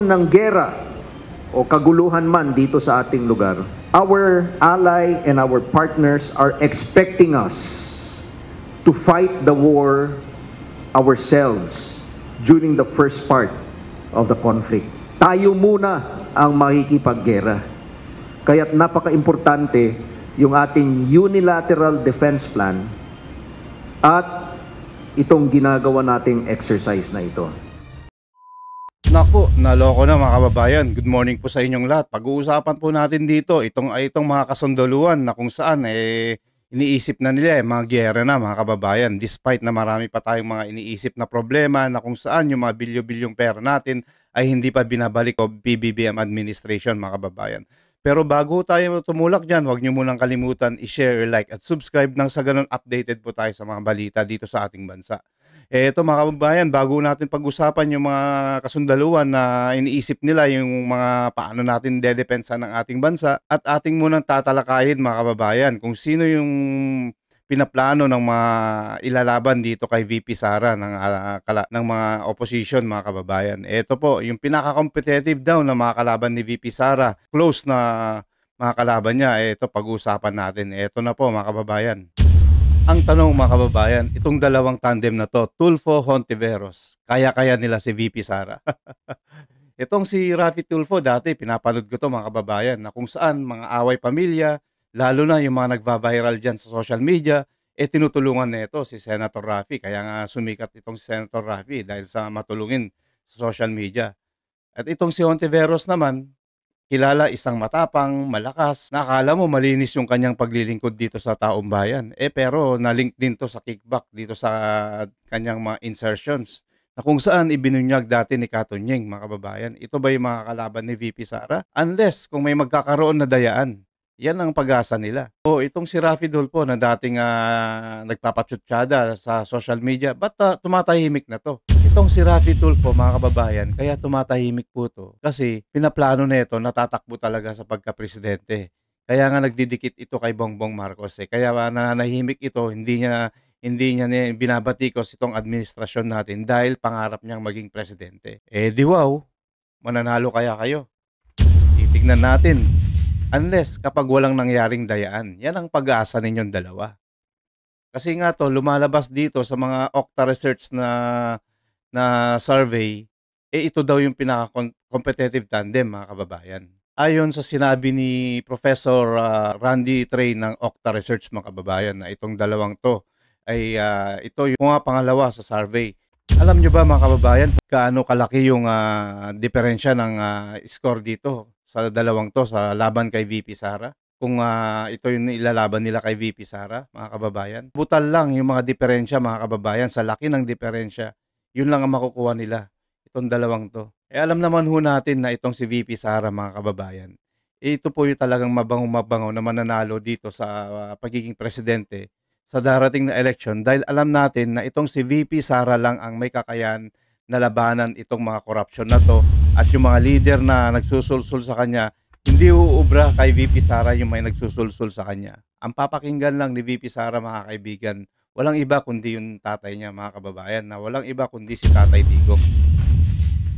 ng gera o kaguluhan man dito sa ating lugar, our ally and our partners are expecting us to fight the war ourselves during the first part of the conflict. Tayo muna ang makikipaggera. Kaya't napaka-importante yung ating unilateral defense plan at itong ginagawa nating exercise na ito. Naku, naloko na mga kababayan. Good morning po sa inyong lahat. Pag-uusapan po natin dito itong mga kasunduluan na kung saan iniisip na nila mga giyera na mga kababayan. Despite na marami pa tayong mga iniisip na problema na kung saan yung mga bilyo-bilyong pera natin ay hindi pa binabalik o PBBM administration mga kababayan. Pero bago tayo tumulak dyan, huwag nyo munang kalimutan i-share, like at subscribe nang sa ganun updated po tayo sa mga balita dito sa ating bansa. Ito mga kababayan, bago natin pag-usapan yung mga kasundaluan na iniisip nila yung mga paano natin dedepensa ng ating bansa at ating munang tatalakayin mga kababayan kung sino yung pinaplano ng mga ilalaban dito kay VP Sara ng mga opposition mga kababayan. Ito po, yung pinaka-competitive daw na mga kalaban ni VP Sara, close na mga kalaban niya, ito pag-usapan natin. Ito na po mga kababayan. Ang tanong mga kababayan, itong dalawang tandem na to, Tulfo Hontiveros, kaya-kaya nila si VP Sara. Itong si Raffy Tulfo, dati pinapanood ko to mga kababayan, na kung saan mga away pamilya, lalo na yung mga nagva-viral dyan sa social media, tinutulungan nito si Senator Raffy. Kaya nga sumikat itong si Senator Raffy dahil sa matulungin sa social media. At itong si Hontiveros naman, kilala isang matapang, malakas, nakala mo malinis yung kanyang paglilingkod dito sa taong bayan. Pero nalink din to sa kickback dito sa kanyang mga insertions na kung saan ibinunyag dati ni Katunyeng mga kababayan. Ito ba yung mga kalaban ni VP Sara? Unless kung may magkakaroon na dayaan. Yan ang pag-asa nila. O itong si Raffy Tulfo na dating nagpapatsutsada sa social media, ba't tumatahimik na to? Itong si Raffy Tulfo mga kababayan, kaya tumatahimik po to kasi pinaplano na ito, natatakbo talaga sa pagka-presidente. Kaya nga nagdidikit ito kay Bongbong Marcos. Kaya nananahimik ito, hindi niya binabatikos itong administrasyon natin dahil pangarap niyang maging presidente. Di wow, mananalo kaya kayo? Titignan natin. Unless kapag walang nangyaring dayaan, yan ang pag-aasa ninyong dalawa. Kasi nga to, lumalabas dito sa mga Okta Research na survey, ito daw yung pinaka-competitive tandem mga kababayan. Ayon sa sinabi ni Professor Randy Trey ng Okta Research mga kababayan na itong dalawang to ay ito yung mga pangalawa sa survey. Alam nyo ba mga kababayan gaano kalaki yung diferensya ng score dito sa dalawang to sa laban kay VP Sara? Kung ito yung ilalaban nila kay VP Sara, mga kababayan. Butal lang yung mga diferensya mga kababayan, sa laki ng diferensya, yun lang ang makukuha nila, itong dalawang to. Alam naman ho natin na itong si VP Sara mga kababayan, ito po yung talagang mabango na mananalo dito sa pagiging presidente sa darating na election dahil alam natin na itong si VP Sara lang ang may kakayahan na labanan itong mga korupsyon na to at yung mga leader na nagsusulsul sa kanya, hindi uubra kay VP Sara yung may nagsusulsul sa kanya. Ang papakinggan lang ni VP Sara mga kaibigan, walang iba kundi yung tatay niya mga kababayan, na walang iba kundi si Tatay Digong.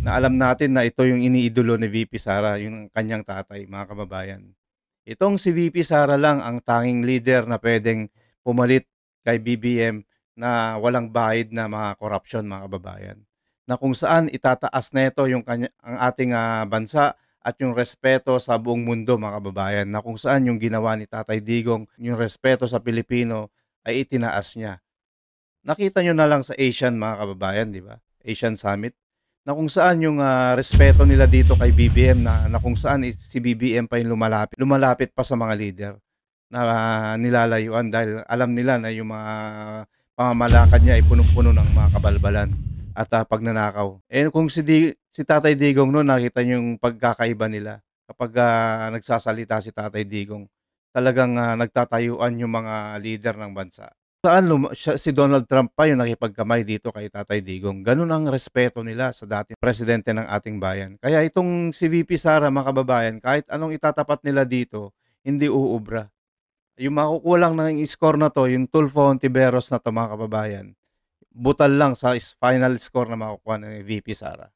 Na alam natin na ito yung iniidolo ni VP Sara, yung kanyang tatay mga kababayan. Itong si VP Sara lang ang tanging leader na pwedeng pumalit kay BBM na walang bahid na mga korupsyon mga kababayan. Na kung saan itataas na ito ang ating bansa at yung respeto sa buong mundo mga kababayan, na kung saan yung ginawa ni Tatay Digong, yung respeto sa Pilipino ay itinaas niya. Nakita nyo na lang sa Asian mga kababayan, di ba? Asian Summit, na kung saan yung respeto nila dito kay BBM na kung saan si BBM pa yung lumalapit pa sa mga leader na nilalayuan dahil alam nila na yung mga pamamalakad niya ay punong-puno ng mga kabalbalan at pagnanakaw. Kung si Tatay Digong noon, nakita niyo yung pagkakaiba nila kapag nagsasalita si Tatay Digong. Talagang nagtatayuan yung mga leader ng bansa. Saan si Donald Trump pa yung nakipagkamay dito kay Tatay Digong. Ganun ang respeto nila sa dating presidente ng ating bayan. Kaya itong si VP Sara mga kababayan, kahit anong itatapat nila dito, hindi uubra. Yung makukuha lang ng score na to, yung Tulfo Hontiveros na to mga kababayan, butal lang sa final score na makukuha ng VP Sara.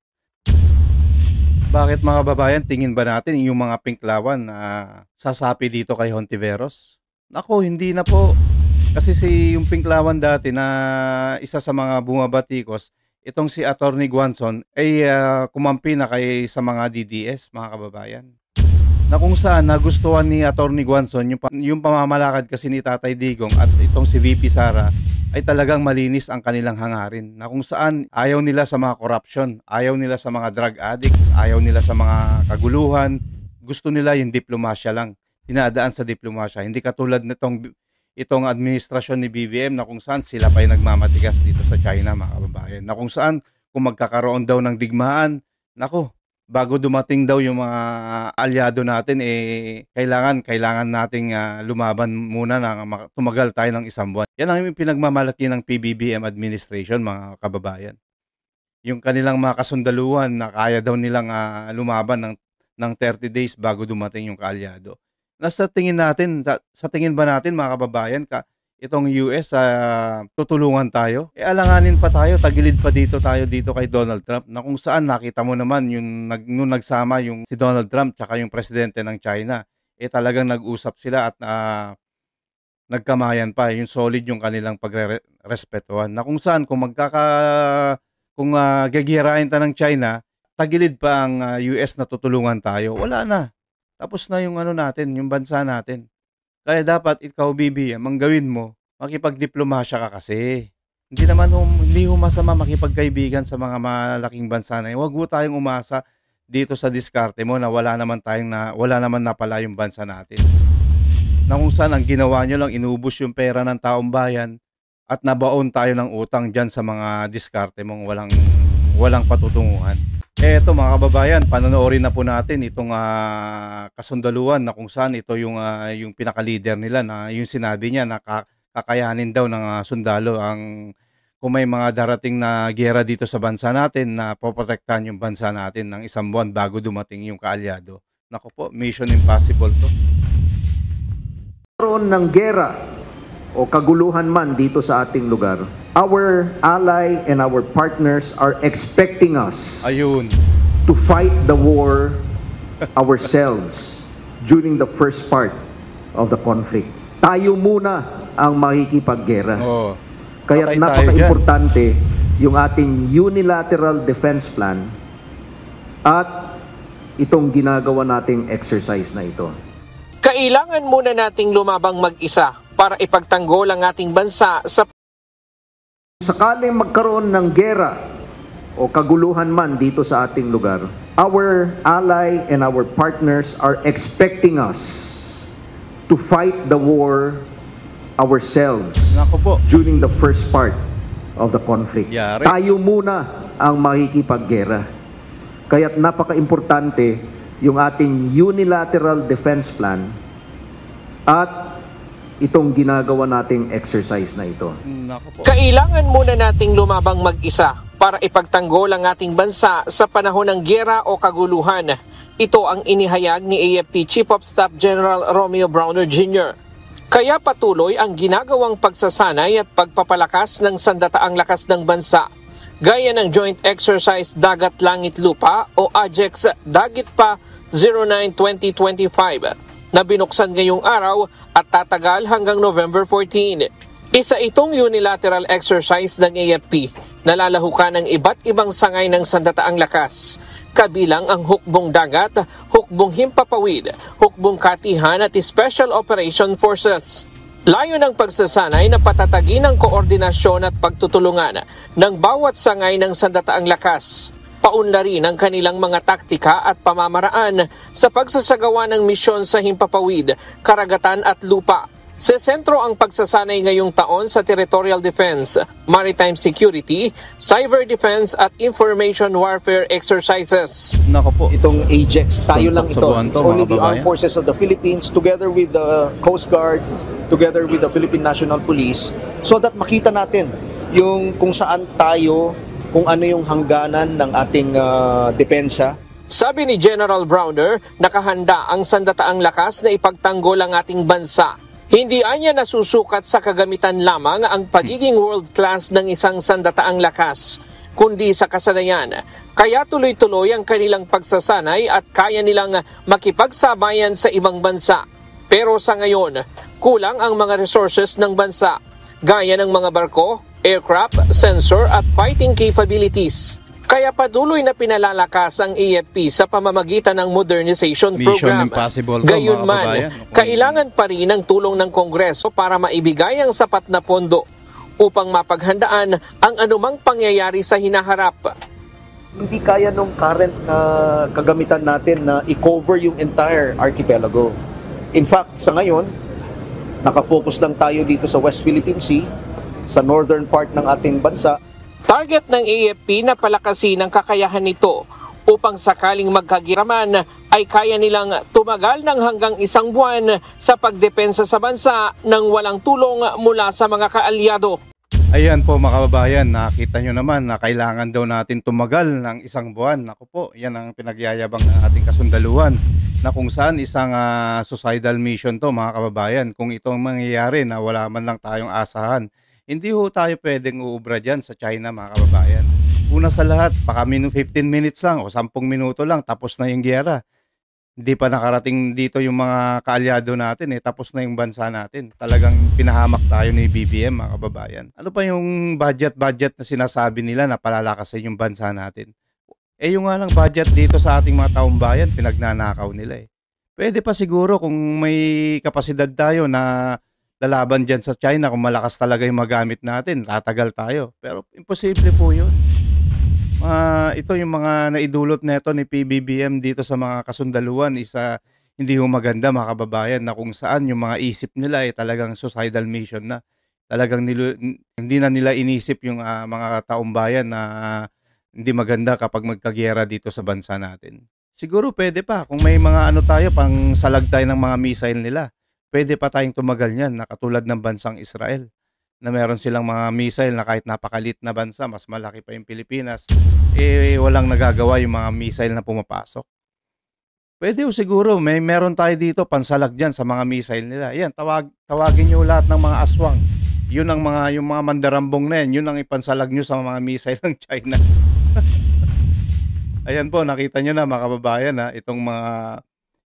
Bakit mga babayan, tingin ba natin yung mga pinklawan na sasapi dito kay Hontiveros? Nako, hindi na po. Kasi yung pinklawan dati na isa sa mga bumabatikos, itong si Attorney Guanzon ay kumampi na kay sa mga DDS, mga kababayan. Na kung saan nagustuhan ni Attorney Guanzon yung pamamalakad kasi ni Tatay Digong at itong si VP Sara ay talagang malinis ang kanilang hangarin. Na kung saan ayaw nila sa mga corruption, ayaw nila sa mga drug addicts, ayaw nila sa mga kaguluhan. Gusto nila yung diplomasya lang, dinadaan sa diplomasya. Hindi katulad itong administrasyon ni BBM na kung saan sila pa ay nagmamatigas dito sa China, mga kababayan. Na kung saan kung magkakaroon daw ng digmaan, nako, bago dumating daw yung mga alyado natin, kailangan nating lumaban muna na tumagal tayo ng isang buwan. Yan ang pinagmamalaki ng PBBM administration, mga kababayan. Yung kanilang mga kasundaluhan na kaya daw nilang lumaban ng 30 days bago dumating yung kaalyado. Sa tingin ba natin, mga kababayan, itong US tutulungan tayo? Alanganin pa tayo, tagilid pa tayo dito kay Donald Trump, na kung saan nakita mo naman nung nagsama yung si Donald Trump tsaka yung presidente ng China, talagang nag-usap sila at nagkamayan pa, yung solid yung kanilang pagrespetuhan. Na kung saan kung gagirahin ta ng China, tagilid pa ang US na tutulungan tayo, wala na. Tapos na yung natin, yung bansa natin. Kaya dapat ikaw, BBM, ang gawin mo, makipagdiplomasya ka kasi. Hindi masama makipagkaibigan sa mga malaking bansa na yun. Huwag mo tayong umasa dito sa diskarte mo na wala naman na pala yung bansa natin. Na kung saan ang ginawa nyo lang, inubos yung pera ng taong bayan at nabaon tayo ng utang dyan sa mga diskarte mong walang patutunguhan. Eto mga kababayan, panonoorin na po natin itong kasundaluhan na kung saan ito yung pinaka-leader nila, na yung sinabi niya na kakayanin daw ng sundalo kung may mga darating na giyera dito sa bansa natin, na poprotektahan yung bansa natin ng isang buwan bago dumating yung kaalyado. Naku po, mission impossible to. Karoon ng giyera o kaguluhan man dito sa ating lugar, our ally and our partners are expecting us to fight the war ourselves during the first part of the conflict. Tayo muna ang makikipaggera. Kaya napaka-importante yung ating unilateral defense plan at itong ginagawa nating exercise na ito. Kailangan muna nating lumabang mag-isa para ipagtanggol ang ating bansa sa sakaling magkaroon ng giyera o kaguluhan man dito sa ating lugar, our ally and our partners are expecting us to fight the war ourselves during the first part of the conflict. Tayo muna ang makikipaggera. Kaya't napaka-importante yung ating unilateral defense plan at itong ginagawa nating exercise na ito. Kailangan muna nating lumabang mag-isa para ipagtanggol ang ating bansa sa panahon ng giyera o kaguluhan. Ito ang inihayag ni AFP Chief of Staff General Romeo Browner Jr. Kaya patuloy ang ginagawang pagsasanay at pagpapalakas ng sandataang lakas ng bansa, gaya ng Joint Exercise Dagat Langit Lupa o AJEX Dagitpa 09-2025 na binuksan ngayong araw at tatagal hanggang November 14. Isa itong unilateral exercise ng AFP na lalahukan ng iba't ibang sangay ng sandataang lakas, kabilang ang hukbong dagat, hukbong himpapawid, hukbong katihan at Special Operation Forces. Layo ng pagsasanay na patatagin ang koordinasyon at pagtutulungan ng bawat sangay ng sandataang lakas. Paunlarin ang kanilang mga taktika at pamamaraan sa pagsasagawa ng misyon sa himpapawid, karagatan at lupa. Sa sentro ang pagsasanay ngayong taon sa territorial defense, maritime security, cyber defense at information warfare exercises. Nako po. Itong AJEX, tayo lang ito. It's only the Armed Forces of the Philippines together with the Coast Guard, together with the Philippine National Police, so that makita natin yung kung saan tayo, kung ano yung hangganan ng ating depensa. Sabi ni General Browner, nakahanda ang sandataang lakas na ipagtanggol ang ating bansa. Hindi anya nasusukat sa kagamitan lamang ang pagiging world-class ng isang sandataang lakas, kundi sa kasanayan. Kaya tuloy-tuloy ang kanilang pagsasanay at kaya nilang makipagsabayan sa ibang bansa. Pero sa ngayon, kulang ang mga resources ng bansa, gaya ng mga barko, aircraft, sensor at fighting capabilities. Kaya patuloy na pinalalakas ang AFP sa pamamagitan ng modernization Mission program. Impossible to, Gayunman, mga kababayan. kailangan pa rin ng tulong ng Kongreso para maibigay ang sapat na pondo upang mapaghandaan ang anumang pangyayari sa hinaharap. Hindi kaya nung current na kagamitan natin na i-cover yung entire archipelago. In fact, sa ngayon, nakafocus lang tayo dito sa West Philippine Sea, sa northern part ng ating bansa. Target ng AFP na palakasin ang kakayahan nito upang sakaling magkagiraman ay kaya nilang tumagal ng hanggang 1 buwan sa pagdepensa sa bansa nang walang tulong mula sa mga kaalyado. Ayan po mga kababayan, nakita nyo naman na kailangan daw natin tumagal ng 1 buwan. Ako po, yan ang pinagyayabang ng ating kasundaluhan na kung saan isang suicidal mission to mga kababayan. Kung itong mangyayari na wala man lang tayong asahan, hindi ho tayo pwedeng uubra dyan sa China mga kababayan. Una sa lahat, baka 15 minutes lang o 10 minuto lang tapos na yung giyera. Hindi pa nakarating dito yung mga kaalyado natin tapos na yung bansa natin. Talagang pinahamak tayo ni BBM mga kababayan. Ano pa yung budget na sinasabi nila na palalakasin yung bansa natin? Yung nga lang budget dito sa ating mga taong bayan, pinagnanakaw nila Pwede pa siguro kung may kapasidad tayo na lalaban dyan sa China, kung malakas talaga yung magamit natin, tatagal tayo. Pero imposible po yun. Ito yung mga naidulot neto ni PBBM dito sa mga kasundaluhan, hindi ho maganda mga kababayan, na kung saan yung mga isip nila talagang suicidal mission na. Talagang hindi na nila inisip yung mga taong bayan na hindi maganda kapag magkagyera dito sa bansa natin. Siguro pwede pa, kung may mga tayo, pang salag tayo ng mga missile nila. Pwede pa tayong tumagal niyan na katulad ng bansang Israel na meron silang mga missile na kahit napakalit na bansa, mas malaki pa yung Pilipinas, walang nagagawa yung mga missile na pumapasok. Pwede o siguro, meron tayo dito pansalag dyan sa mga missile nila. Yan, tawagin nyo lahat ng mga aswang. Yung mga mandarambong na yan, yun ang ipansalag nyo sa mga missile ng China. Ayan po, nakita nyo na mga kababayan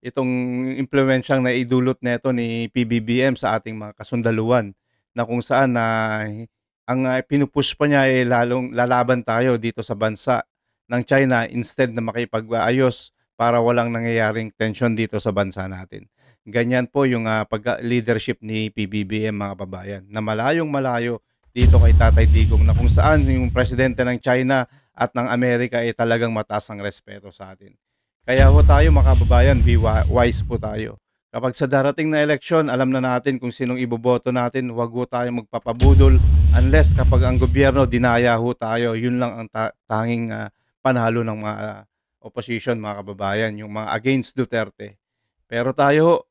itong impluwensyang naidulot neto ni PBBM sa ating mga kasundaluhan, na kung saan ang pinupush pa niya lalong lalaban tayo dito sa bansa ng China instead na makipag-ayos para walang nangyayaring tension dito sa bansa natin. Ganyan po yung pag-leadership ni PBBM mga kababayan, na malayong malayo dito kay Tatay Digong, na kung saan yung presidente ng China at ng Amerika talagang mataas ang respeto sa atin. Kaya ho tayo mga kababayan, be wise po tayo. Kapag sa darating na eleksyon, alam na natin kung sinong iboboto natin, huwag ho tayo magpapabudol unless kapag ang gobyerno dinaya ho tayo. Yun lang ang tanging panalo ng mga opposition mga kababayan, yung mga against Duterte. Pero tayo,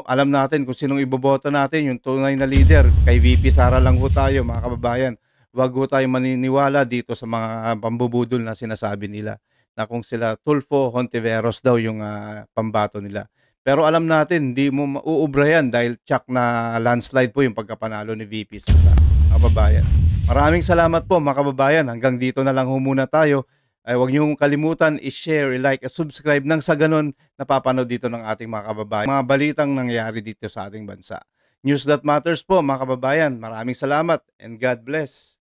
alam natin kung sinong iboboto natin, yung tunay na leader. Kay VP Sara lang ho tayo mga kababayan. Huwag ho tayo maniniwala dito sa mga pambubudol na sinasabi nila, na kung sila Tulfo, Hontiveros daw yung pambato nila. Pero alam natin, hindi mo mauubra yan dahil tsak na landslide po yung pagkapanalo ni VP Sara, mga kababayan. Maraming salamat po mga kababayan. Hanggang dito na lang ho muna tayo. Huwag niyong kalimutan i-share, i-like, subscribe nang sa ganun napapanood dito ng ating mga kababayan. Mga balitang nangyayari dito sa ating bansa. News That Matters po mga kababayan. Maraming salamat and God bless.